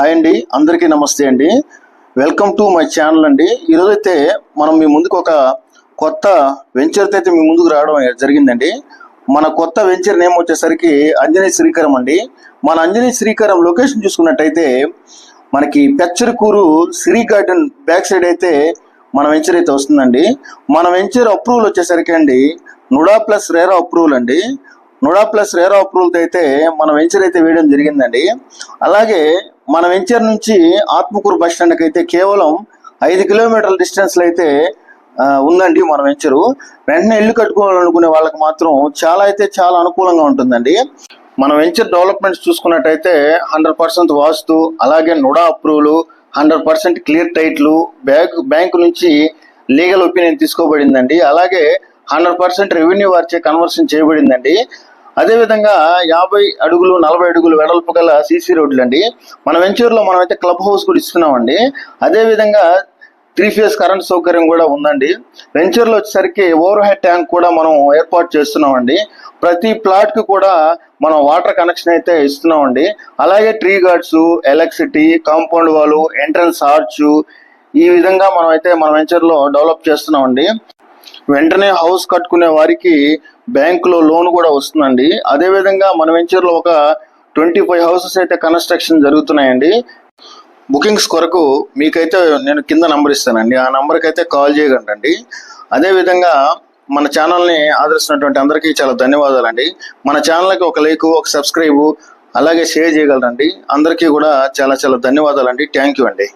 Hi అండి, అందరికీ నమస్తే అండి. వెల్కమ్ టు మై ఛానల్ అండి. ఈరోజైతే మనం మీ ముందుకు ఒక కొత్త వెంచర్తో అయితే మీ ముందుకు రావడం జరిగిందండి. మన కొత్త వెంచర్ నేమ్ వచ్చేసరికి అంజనీ శ్రీకరం అండి. మన అంజనీ శ్రీకరం లొకేషన్ చూసుకున్నట్టయితే మనకి పెచ్చరకూరు శ్రీ గార్డెన్ బ్యాక్ సైడ్ అయితే మన వెంచర్ అయితే వస్తుందండి. మన వెంచర్ అప్రూవల్ వచ్చేసరికి అండి నుడా ప్లస్ రేరా అప్రూవల్ అండి. నుడా ప్లస్ రేరా అప్రూవల్తో అయితే మన వెంచర్ అయితే వేయడం జరిగిందండి. అలాగే మన వెంచర్ నుంచి ఆత్మకూరు బస్ స్టాండ్కి అయితే కేవలం 5 కిలోమీటర్ల డిస్టెన్స్లో అయితే ఉందండి మన వెంచరు. వెంటనే ఇల్లు కట్టుకోవాలనుకునే వాళ్ళకి మాత్రం చాలా అనుకూలంగా ఉంటుందండి. మన వెంచర్ డెవలప్మెంట్స్ చూసుకున్నట్టయితే 100% వాస్తు, అలాగే నుడా అప్రూవల్, 100% క్లియర్ టైట్లు, బ్యాంకు నుంచి లీగల్ ఒపీనియన్ తీసుకోబడిందండి. అలాగే 100% రెవెన్యూ వారిచే కన్వర్షన్ చేయబడిందండి. అదేవిధంగా 50 అడుగులు 40 అడుగులు వెడల్పు గల సీసీ రోడ్లు అండి. మన వెంచర్లో మనం అయితే క్లబ్ హౌస్ కూడా ఇస్తున్నామండి. అదేవిధంగా 3 ఫేజ్ కరెంట్ సౌకర్యం కూడా ఉందండి. వెంచర్లో వచ్చేసరికి ఓవర్ హెడ్ ట్యాంక్ కూడా మనం ఏర్పాటు చేస్తున్నామండి. ప్రతి ప్లాట్కి కూడా మనం వాటర్ కనెక్షన్ అయితే ఇస్తున్నామండి. అలాగే tree guards, electricity, compound wall, entrance arch, ఈ విధంగా మనం అయితే మన వెంచర్లో డెవలప్ చేస్తున్నామండి. వెంటనే హౌస్ కట్టుకునే వారికి బ్యాంకులో లోన్ కూడా వస్తుందండి. అదేవిధంగా మన వెంచర్లో ఒక 25 హౌసెస్ అయితే కన్స్ట్రక్షన్ జరుగుతున్నాయండి. బుకింగ్స్ కొరకు మీకైతే నేను కింద నంబర్ ఇస్తానండి, ఆ నంబర్కి అయితే కాల్ చేయగలండి. అదేవిధంగా మన ఛానల్ని ఆదరిస్తున్నటువంటి అందరికీ చాలా ధన్యవాదాలండి. మన ఛానల్కి ఒక లైక్, ఒక సబ్స్క్రైబ్, అలాగే షేర్ చేయగలరండి. అందరికీ కూడా చాలా ధన్యవాదాలండి. థ్యాంక్ యూ అండి.